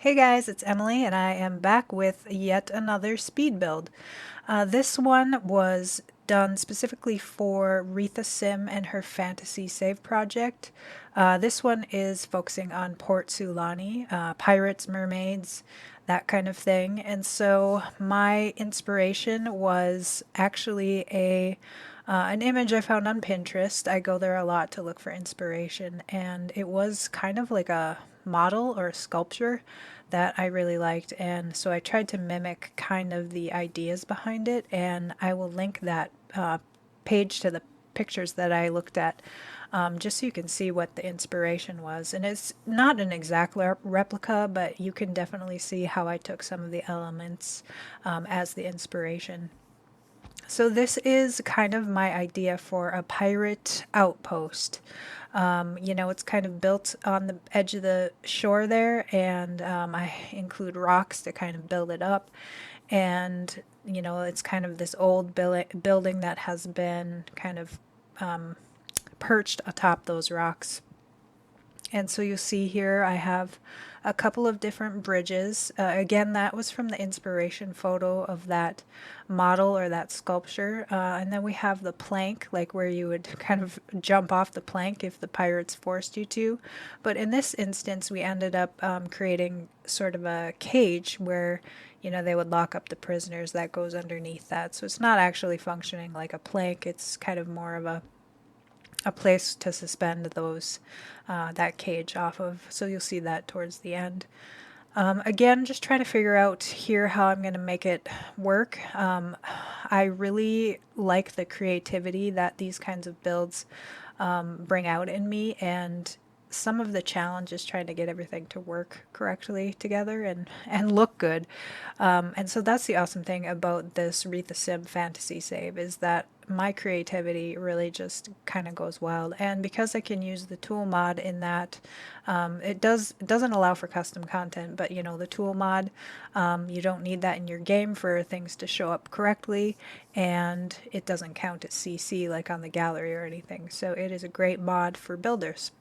Hey guys, it's Emily and I am back with yet another speed build. This one was done specifically for Rethasim and her fantasy save project. This one is focusing on Port Sulani, pirates, mermaids, that kind of thing. And so my inspiration was actually an image I found on Pinterest. I go there a lot to look for inspiration, and it was kind of like a model or a sculpture that I really liked, and so I tried to mimic kind of the ideas behind it, and I will link that page to the pictures that I looked at, just so you can see what the inspiration was. And it's not an exact replica, but you can definitely see how I took some of the elements as the inspiration. So this is kind of my idea for a pirate outpost. It's kind of built on the edge of the shore there, and I include rocks to kind of build it up. And, it's kind of this old building that has been kind of perched atop those rocks. And so you'll see here I have a couple of different bridges. Again, that was from the inspiration photo of that model or that sculpture. And then we have the plank, like where you would kind of jump off the plank if the pirates forced you to. But in this instance, we ended up creating sort of a cage where they would lock up the prisoners that goes underneath that. So it's not actually functioning like a plank. It's kind of more of a place to suspend those that cage off of. So you'll see that towards the end. Again, just trying to figure out here how I'm going to make it work. I really like the creativity that these kinds of builds bring out in me, and some of the challenge is trying to get everything to work correctly together and look good. And so that's the awesome thing about this Rethasim fantasy save, is that my creativity really just kind of goes wild. And because I can use the tool mod in that, it doesn't allow for custom content, but the tool mod, you don't need that in your game for things to show up correctly, and it doesn't count as CC like on the gallery or anything. So it is a great mod for builders.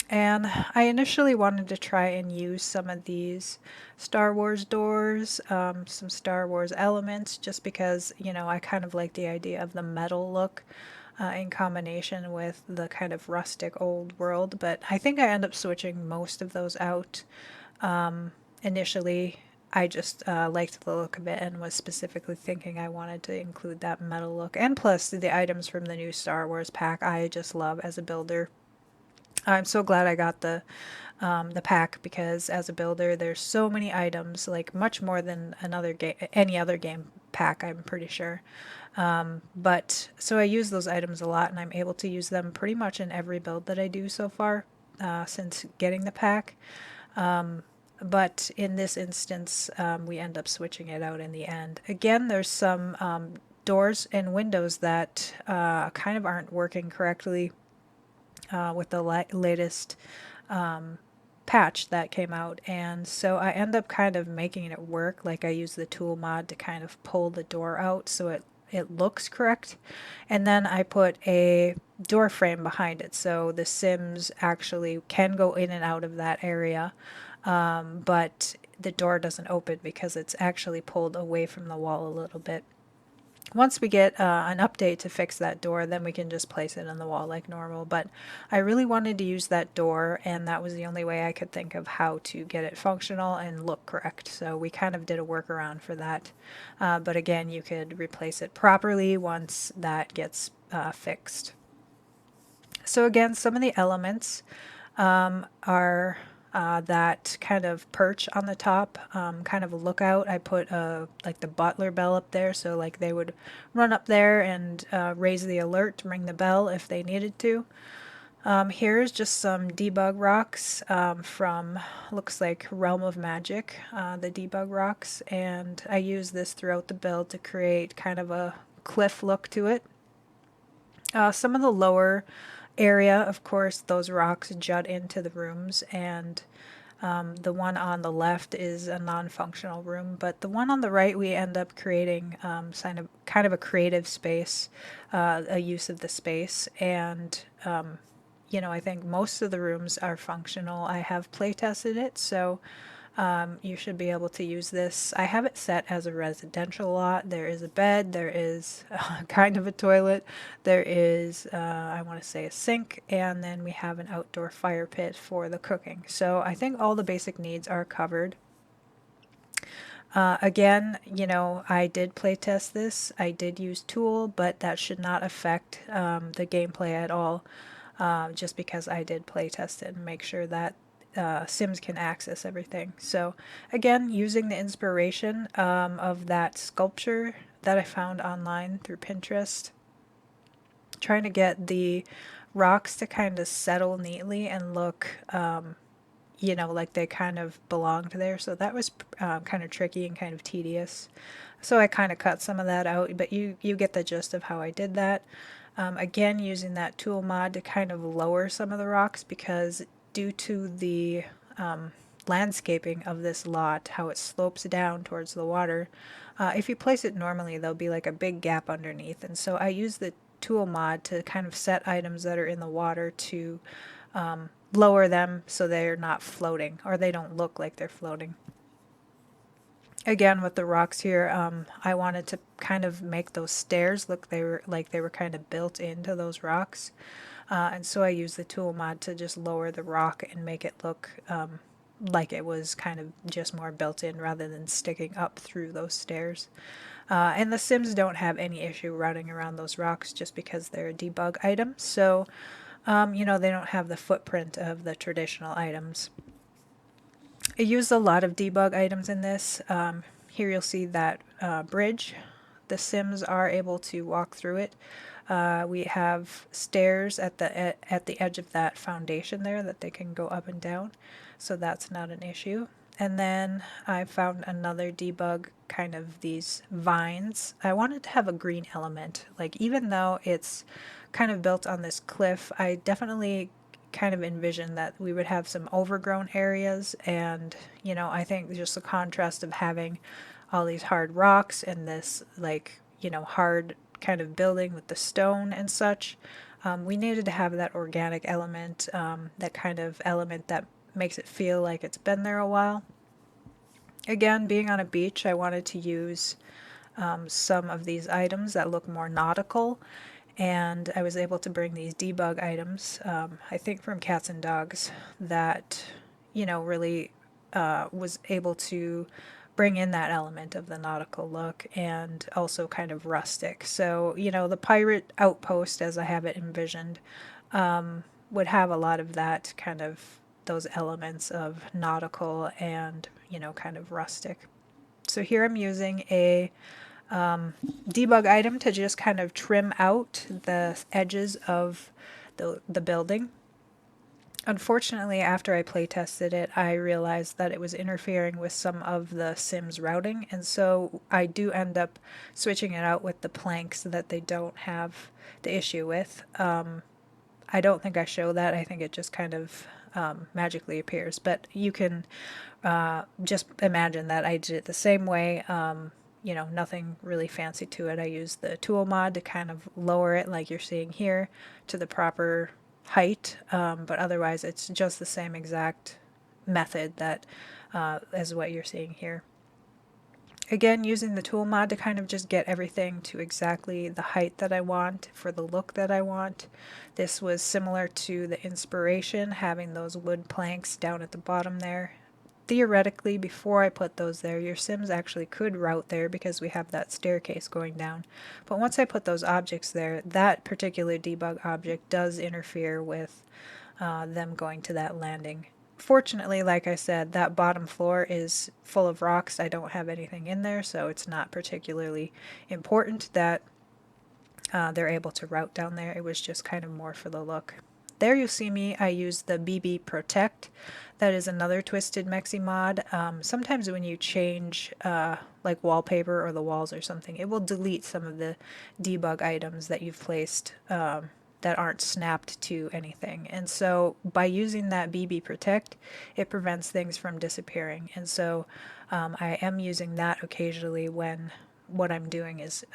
And I initially wanted to try and use some of these Star Wars doors, some Star Wars elements, just because, I kind of like the idea of the metal look in combination with the kind of rustic old world. But I think I end up switching most of those out. Initially, I just liked the look of it and was specifically thinking I wanted to include that metal look. And plus, the items from the new Star Wars pack I just love as a builder. I'm so glad I got the pack, because as a builder there's so many items, like much more than any other game pack, I'm pretty sure. But so I use those items a lot, and I'm able to use them pretty much in every build that I do so far since getting the pack. But in this instance, we end up switching it out in the end. Again, there's some doors and windows that kind of aren't working correctly with the latest patch that came out, and so I end up kind of making it work. Like, I use the tool mod to kind of pull the door out so it looks correct, and then I put a door frame behind it so the Sims actually can go in and out of that area, but the door doesn't open because it's actually pulled away from the wall a little bit. Once we get an update to fix that door, then we can just place it on the wall like normal. But I really wanted to use that door, and that was the only way I could think of how to get it functional and look correct. So we kind of did a workaround for that. But again, you could replace it properly once that gets fixed. So again, some of the elements are that kind of perch on the top, kind of a lookout. I put like the butler bell up there, so like they would run up there and raise the alert to ring the bell if they needed to. Here's just some debug rocks from, looks like Realm of Magic, the debug rocks, and I use this throughout the build to create kind of a cliff look to it. Some of the lower area, of course, those rocks jut into the rooms, and the one on the left is a non-functional room, but the one on the right we end up creating kind of a creative space, a use of the space, and I think most of the rooms are functional. I have play tested it, so You should be able to use this. I have it set as a residential lot. There is a bed, there is kind of a toilet, there is, I want to say, a sink, and then we have an outdoor fire pit for the cooking. So I think all the basic needs are covered. Again, you know, I did play test this. I did use Tool, but that should not affect the gameplay at all, just because I did play test it and make sure that Sims can access everything. So again, using the inspiration of that sculpture that I found online through Pinterest, trying to get the rocks to kind of settle neatly and look you know, like they kind of belonged there. So that was kind of tricky and kind of tedious. So I kind of cut some of that out, but you get the gist of how I did that. Again, using that tool mod to kind of lower some of the rocks, because due to the landscaping of this lot, how it slopes down towards the water, if you place it normally, there'll be like a big gap underneath. And so I use the tool mod to kind of set items that are in the water to lower them so they're not floating, or they don't look like they're floating. Again, with the rocks here, I wanted to kind of make those stairs look like they were kind of built into those rocks. And so I used the tool mod to just lower the rock and make it look like it was kind of just more built in rather than sticking up through those stairs. And the Sims don't have any issue routing around those rocks just because they're a debug item. So you know, they don't have the footprint of the traditional items. I used a lot of debug items in this. Here you'll see that bridge. The Sims are able to walk through it. We have stairs at the edge of that foundation there that they can go up and down, so that's not an issue. And then I found another debug, kind of these vines. I wanted to have a green element, like even though it's kind of built on this cliff, I definitely kind of envisioned that we would have some overgrown areas. And you know, I think just the contrast of having all these hard rocks and this, like, you know, hard kind of building with the stone and such, we needed to have that organic element, that kind of element that makes it feel like it's been there a while. Again, being on a beach, I wanted to use some of these items that look more nautical, and I was able to bring these debug items, I think from Cats and Dogs, that, you know, really was able to bring in that element of the nautical look and also kind of rustic. So, you know, the Pirate Outpost, as I have it envisioned, would have a lot of that kind of, those elements of nautical and, you know, kind of rustic. So here I'm using a debug item to just kind of trim out the edges of the building. Unfortunately, after I play tested it, I realized that it was interfering with some of the Sims routing, and so I do end up switching it out with the planks so that they don't have the issue with. I don't think I show that. I think it just kind of magically appears, but you can just imagine that I did it the same way. You know, nothing really fancy to it. I used the tool mod to kind of lower it, like you're seeing here, to the proper height, but otherwise it's just the same exact method that as what you're seeing here. Again, using the tool mod to kind of just get everything to exactly the height that I want for the look that I want. This was similar to the inspiration, having those wood planks down at the bottom there. Theoretically, before I put those there, your Sims actually could route there because we have that staircase going down. But once I put those objects there, that particular debug object does interfere with them going to that landing. Fortunately, like I said, that bottom floor is full of rocks. I don't have anything in there, so it's not particularly important that they're able to route down there. It was just kind of more for the look. There you see me, I use the BB Protect. That is another Twisted Mexi mod. Sometimes when you change like wallpaper or the walls or something, it will delete some of the debug items that you've placed that aren't snapped to anything. And so by using that BB Protect, it prevents things from disappearing. And so I am using that occasionally when what I'm doing is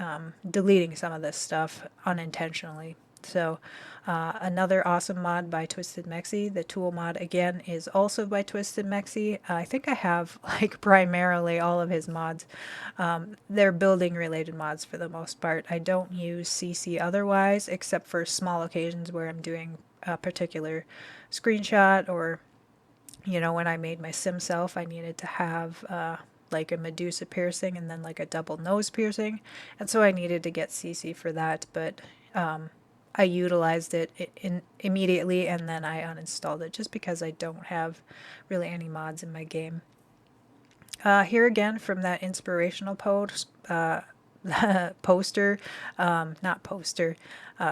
deleting some of this stuff unintentionally. So another awesome mod by Twisted Mexi. The tool mod again is also by Twisted Mexi. I think I have like primarily all of his mods. They're building related mods for the most part. I don't use CC otherwise, except for small occasions where I'm doing a particular screenshot, or when I made my sim self, I needed to have like a Medusa piercing and then like a double nose piercing, and so I needed to get CC for that, but I utilized it immediately, and then I uninstalled it just because I don't have really any mods in my game. Here again from that inspirational post, poster, not poster,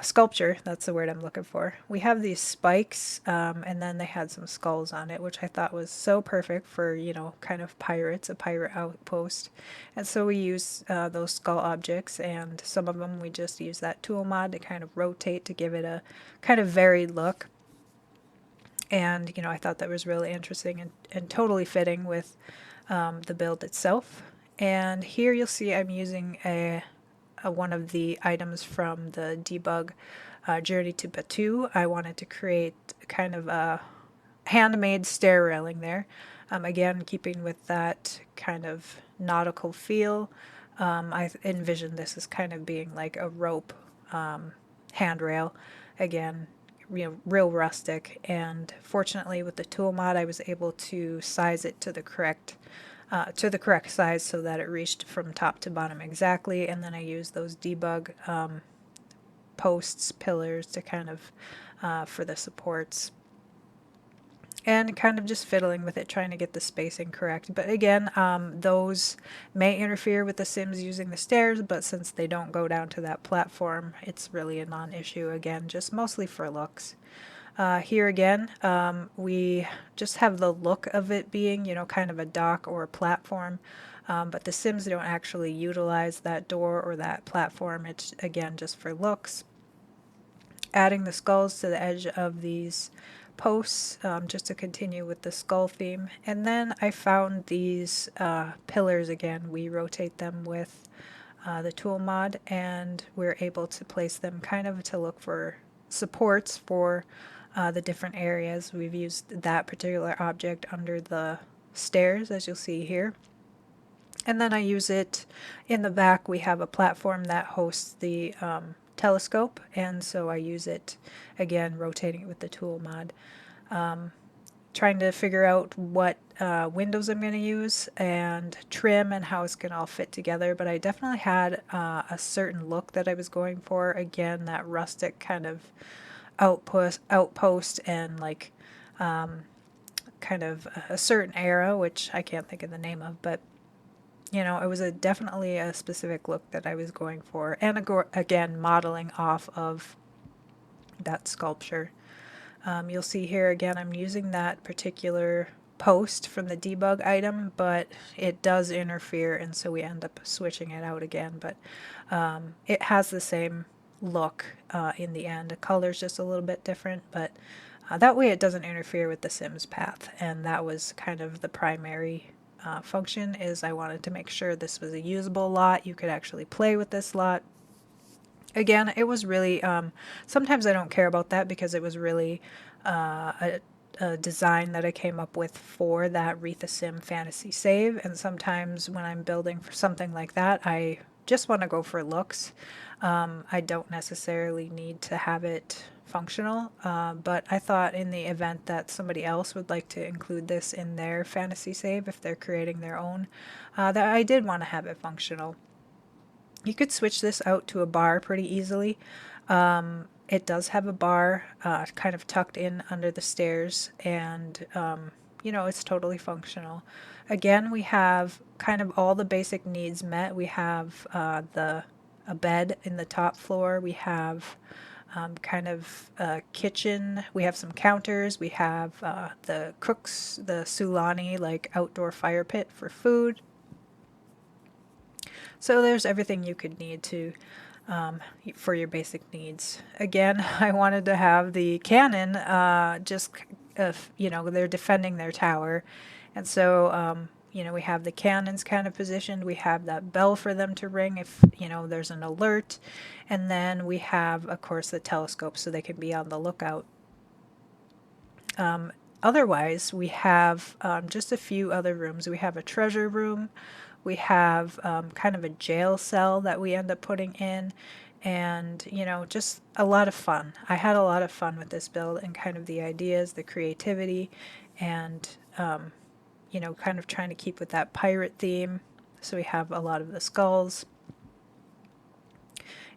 sculpture, that's the word I'm looking for. We have these spikes, and then they had some skulls on it, which I thought was so perfect for, kind of pirates, a pirate outpost. And so we use those skull objects, and some of them we just use that tool mod to kind of rotate to give it a kind of varied look. And, I thought that was really interesting and totally fitting with the build itself. And here you'll see I'm using one of the items from the debug Journey to Batu. I wanted to create kind of a handmade stair railing there. Again, keeping with that kind of nautical feel. I envisioned this as kind of being like a rope handrail. Again, real rustic, and fortunately with the tool mod I was able to size it to the correct size so that it reached from top to bottom exactly, and then I used those debug posts, pillars to kind of for the supports, and kind of just fiddling with it, trying to get the spacing correct. But again, those may interfere with the Sims using the stairs, but since they don't go down to that platform, it's really a non-issue. Again, just mostly for looks. Here again, we just have the look of it being, kind of a dock or a platform, but the Sims don't actually utilize that door or that platform. It's, again, just for looks. Adding the skulls to the edge of these posts, just to continue with the skull theme. And then I found these pillars again. We rotate them with the tool mod, and we're able to place them kind of to look for supports for the different areas. We've used that particular object under the stairs, as you'll see here. And then I use it in the back. We have a platform that hosts the telescope, and so I use it again, rotating it with the tool mod. Trying to figure out what windows I'm going to use and trim and how it's going to all fit together, but I definitely had a certain look that I was going for. Again, that rustic kind of outpost and like kind of a certain era, which I can't think of the name of, but it was definitely a specific look that I was going for, and again, modeling off of that sculpture. You'll see here again, I'm using that particular post from the debug item, but it does interfere, and so we end up switching it out again. But it has the same look in the end. The color's just a little bit different, but that way it doesn't interfere with the Sims path, and that was kind of the primary function. Is I wanted to make sure this was a usable lot. You could actually play with this lot. Again, it was really, sometimes I don't care about that because it was really a design that I came up with for that Rethasim fantasy save, and sometimes when I'm building for something like that, I just want to go for looks. I don't necessarily need to have it functional, but I thought in the event that somebody else would like to include this in their fantasy save, if they're creating their own, that I did want to have it functional. You could switch this out to a bar pretty easily. It does have a bar kind of tucked in under the stairs, and it's totally functional. Again, we have kind of all the basic needs met. We have a bed in the top floor. We have kind of a kitchen. We have some counters. We have the cooks, the Sulani, like outdoor fire pit for food. So there's everything you could need to for your basic needs. Again, I wanted to have the cannon just if they're defending their tower, and so we have the cannons kind of positioned. We have that bell for them to ring if, there's an alert. And then we have, of course, the telescope so they can be on the lookout. Otherwise, we have just a few other rooms. We have a treasure room. We have kind of a jail cell that we end up putting in. And, just a lot of fun. I had a lot of fun with this build and kind of the ideas, the creativity, and, kind of trying to keep with that pirate theme. So we have a lot of the skulls.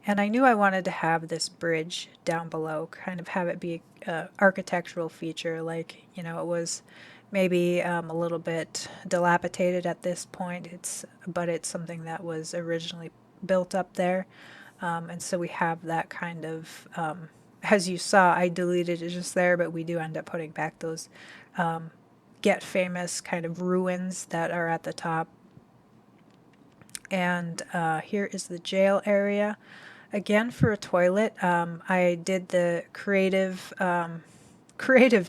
And I knew I wanted to have this bridge down below, kind of have it be an architectural feature, like, it was maybe a little bit dilapidated at this point, but it's something that was originally built up there. And so we have that kind of, as you saw, I deleted it just there, but we do end up putting back those get famous kind of ruins that are at the top. And here is the jail area. Again, for a toilet, I did the creative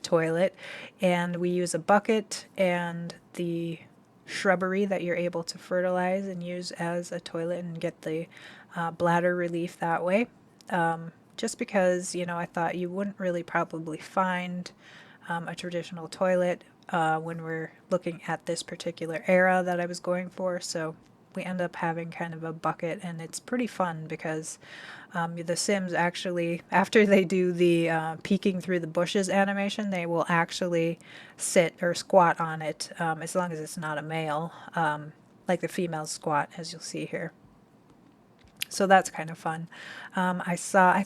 toilet, and we use a bucket and the shrubbery that you're able to fertilize and use as a toilet and get the bladder relief that way. Just because, I thought you wouldn't really probably find a traditional toilet when we're looking at this particular era that I was going for, so we end up having kind of a bucket, and it's pretty fun because the Sims actually, after they do the peeking through the bushes animation, they will actually sit or squat on it, as long as it's not a male, like the females squat, as you'll see here. So that's kind of fun. I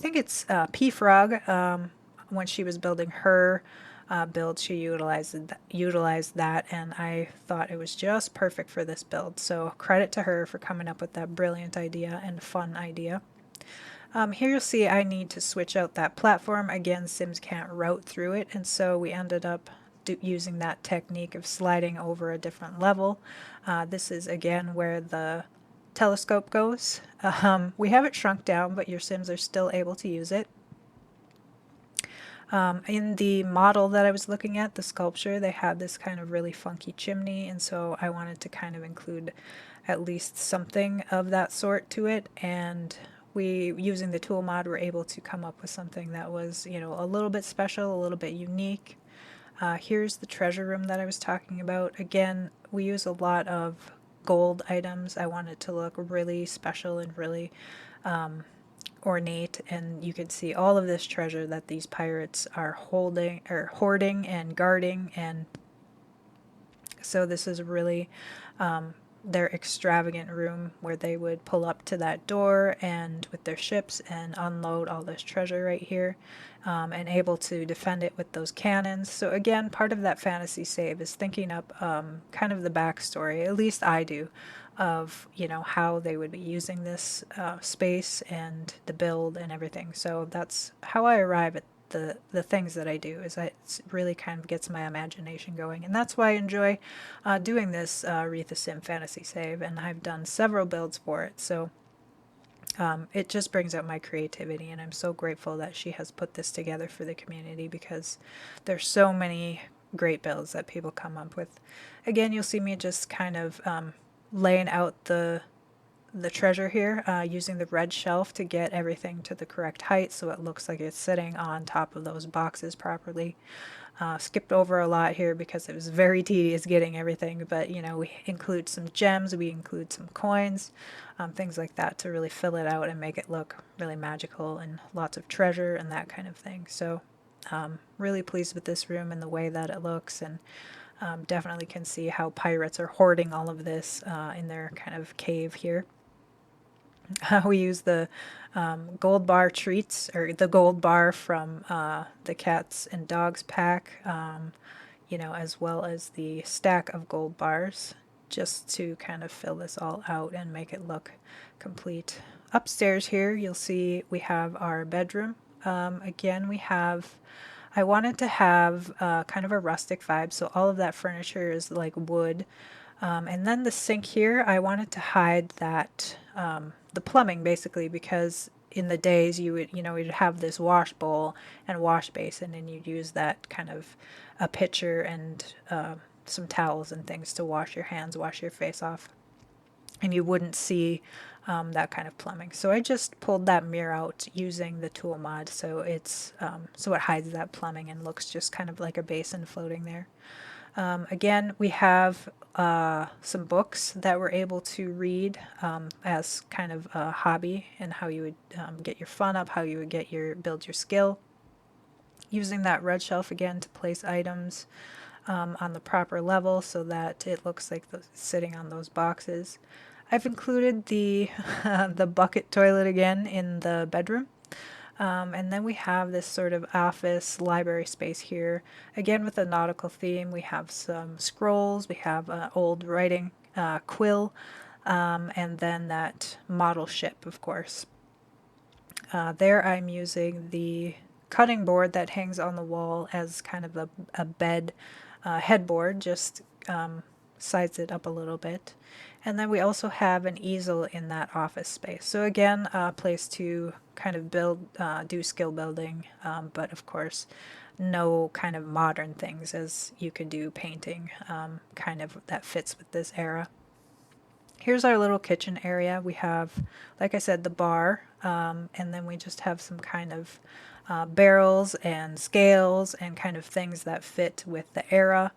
think it's P-Frog, when she was building her build, she utilized that, and I thought it was just perfect for this build. So credit to her for coming up with that brilliant idea and fun idea. Here you'll see I need to switch out that platform. Again, Sims can't route through it, and so we ended up using that technique of sliding over a different level. This is again where the telescope goes. We have it shrunk down, but your Sims are still able to use it. In the model that I was looking at, the sculpture, they had this kind of really funky chimney, and so I wanted to kind of include at least something of that sort to it, and we, using the tool mod, were able to come up with something that was, a little bit special, a little bit unique. Here's the treasure room that I was talking about. Again, we use a lot of gold items. I want it to look really special and really ornate, and you can see all of this treasure that these pirates are hoarding and guarding, and so this is really their extravagant room where they would pull up to that door and with their ships and unload all this treasure right here, and able to defend it with those cannons. So again, part of that fantasy save is thinking up kind of the backstory, at least I do, of how they would be using this space and the build and everything. So that's how I arrive at the things that I do, is it really kind of gets my imagination going, and that's why I enjoy doing this Rethasim fantasy save, and I've done several builds for it, so it just brings out my creativity, and I'm so grateful that she has put this together for the community, because there's so many great builds that people come up with. Again, you'll see me just kind of laying out the treasure here, using the red shelf to get everything to the correct height so it looks like it's sitting on top of those boxes properly. Skipped over a lot here because it was very tedious getting everything, but we include some gems, we include some coins, things like that to really fill it out and make it look really magical, and lots of treasure and that kind of thing. So really pleased with this room and the way that it looks, and definitely can see how pirates are hoarding all of this in their kind of cave here. We use the gold bar treats, or the gold bar from the cats and dogs pack, as well as the stack of gold bars, just to kind of fill this all out and make it look complete. Upstairs here, you'll see we have our bedroom. Again, I wanted to have kind of a rustic vibe, so all of that furniture is like wood. And then the sink here, I wanted to hide that, the plumbing basically, because in the days you would, you'd have this wash bowl and wash basin, and you'd use that kind of a pitcher and some towels and things to wash your hands, wash your face off, and you wouldn't see that kind of plumbing. So I just pulled that mirror out using the tool mod, so it's so it hides that plumbing and looks just kind of like a basin floating there. Again, we have some books that we're able to read as kind of a hobby, and how you would get your fun up, how you would get build your skill. Using that red shelf again to place items on the proper level so that it looks like sitting on those boxes. I've included the the bucket toilet again in the bedroom. And then we have this sort of office library space here. Again, with a nautical theme, we have some scrolls, we have an old writing quill, and then that model ship, of course. There I'm using the cutting board that hangs on the wall as kind of a bed headboard, just size it up a little bit. And then we also have an easel in that office space. So again, a place to kind of do skill building, but of course, no kind of modern things as you could do painting, kind of that fits with this era. Here's our little kitchen area. We have, like I said, the bar, and then we just have some kind of barrels and scales and kind of things that fit with the era.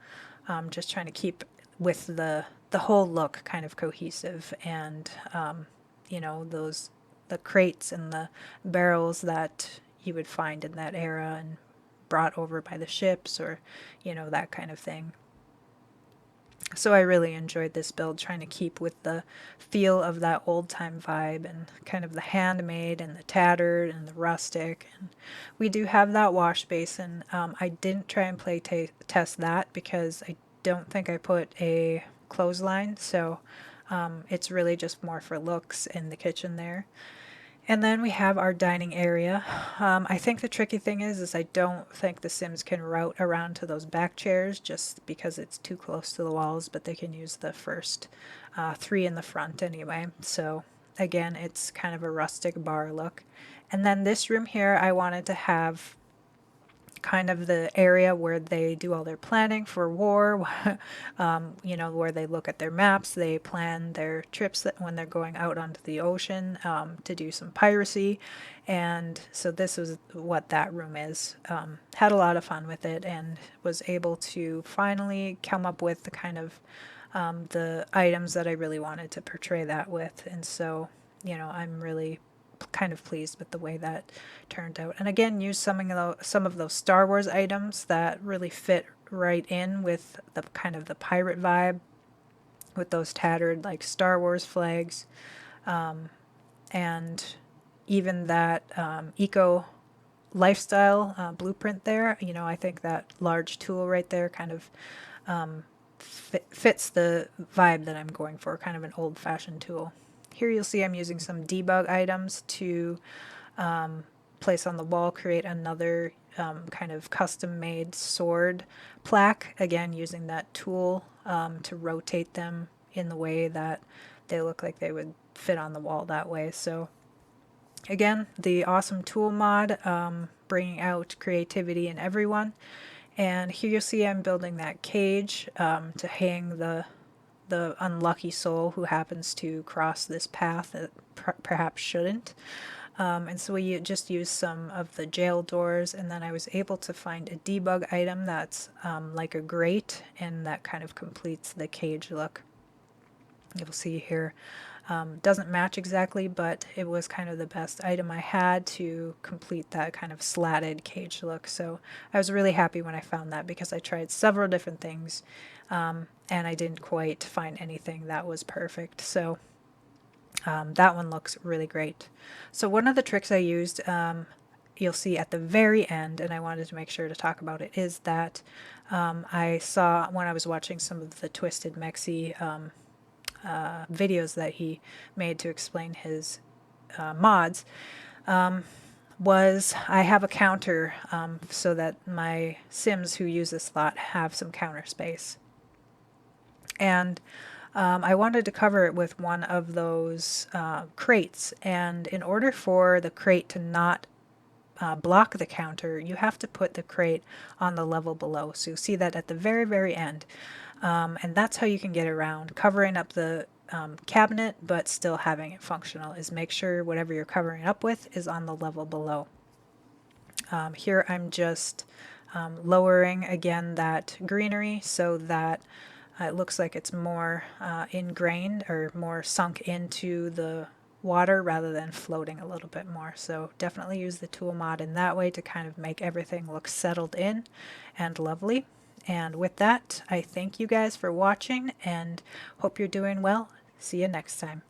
Just trying to keep with the whole look kind of cohesive, and you know, the crates and the barrels that you would find in that era and brought over by the ships, or you know, that kind of thing. So I really enjoyed this build, trying to keep with the feel of that old time vibe, and kind of the handmade and the tattered and the rustic. And we do have that wash basin. I didn't try and test that because I don't think I put a clothesline, so it's really just more for looks in the kitchen there. And then we have our dining area. I think the tricky thing is I don't think the Sims can route around to those back chairs just because it's too close to the walls, but they can use the first three in the front anyway. So again, it's kind of a rustic bar look. And then this room here, I wanted to have kind of the area where they do all their planning for war, you know, where they look at their maps, they plan their trips that when they're going out onto the ocean to do some piracy. And so this was what that room is. Had a lot of fun with it, and was able to finally come up with the kind of the items that I really wanted to portray that with. And so, you know, I'm really kind of pleased with the way that turned out. And again, use some of those Star Wars items that really fit right in with the kind of the pirate vibe, with those tattered like Star Wars flags, and even that eco lifestyle blueprint there. You know, I think that large tool right there kind of fits the vibe that I'm going for, kind of an old-fashioned tool. Here you'll see I'm using some debug items to place on the wall, create another kind of custom-made sword plaque, again using that tool to rotate them in the way that they look like they would fit on the wall that way. So again, the awesome tool mod, bringing out creativity in everyone. And here you'll see I'm building that cage to hang the unlucky soul who happens to cross this path that perhaps shouldn't. And so we just used some of the jail doors, and then I was able to find a debug item that's like a grate, and that kind of completes the cage look. You'll see here, doesn't match exactly, but it was kind of the best item I had to complete that kind of slatted cage look. So I was really happy when I found that, because I tried several different things, and I didn't quite find anything that was perfect. So that one looks really great. So one of the tricks I used, you'll see at the very end, and I wanted to make sure to talk about it, is that I saw when I was watching some of the Twisted Mexi videos that he made to explain his mods, was I have a counter so that my Sims who use this slot have some counter space. And I wanted to cover it with one of those crates, and in order for the crate to not block the counter, you have to put the crate on the level below. So you'll see that at the very, very end. And that's how you can get around covering up the cabinet but still having it functional, is make sure whatever you're covering it up with is on the level below. Here I'm just lowering again that greenery so that it looks like it's more ingrained or more sunk into the water rather than floating a little bit more. So definitely use the tool mod in that way to kind of make everything look settled in and lovely. And with that, I thank you guys for watching and hope you're doing well. See you next time.